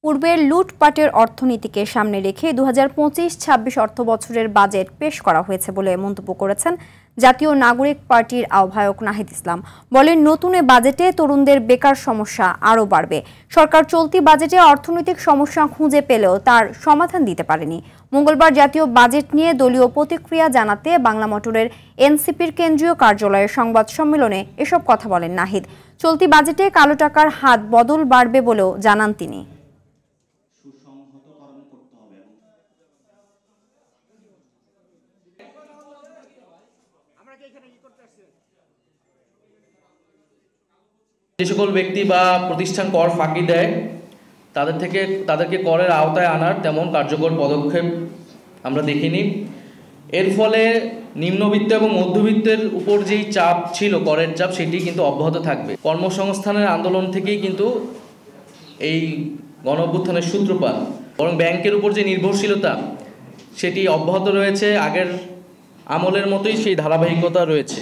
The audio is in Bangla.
পূর্বের লুটপাটের অর্থনীতিকে সামনে রেখে 2025-26 অর্থবছরের বাজেট পেশ করা হয়েছে বলে মন্তব্য করেছেন জাতীয় নাগরিক পার্টির আহ্বায়ক নাহিদ ইসলাম। বলেন, নতুন বাজেটে তরুণদের বেকার সমস্যা আরও বাড়বে। সরকার চলতি বাজেটে অর্থনৈতিক সমস্যা খুঁজে পেলেও তার সমাধান দিতে পারেনি। মঙ্গলবার জাতীয় বাজেট নিয়ে দলীয় প্রতিক্রিয়া জানাতে বাংলা মোটরের এনসিপির কেন্দ্রীয় কার্যালয়ের সংবাদ সম্মেলনে এসব কথা বলেন নাহিদ। চলতি বাজেটে কালো টাকার হাত বদল বাড়বে বলেও জানান তিনি। যে সকল ব্যক্তি বা প্রতিষ্ঠান কর ফাঁকি দেয় তাদেরকে করের আওতায় আনার তেমন কার্যকর পদক্ষেপ আমরা দেখিনি। এর ফলে নিম্নবিত্ত এবং মধ্যবিত্তের উপর যেই চাপ ছিল, করের চাপ, সেটি কিন্তু অব্যাহত থাকবে। কর্মসংস্থানের আন্দোলন থেকেই কিন্তু এই গণঅভ্যুত্থানের সূত্রপাত। বরং ব্যাংকের উপর যে নির্ভরশীলতা সেটি অব্যাহত রয়েছে, আগের আমলের মতোই সেই ধারাবাহিকতা রয়েছে।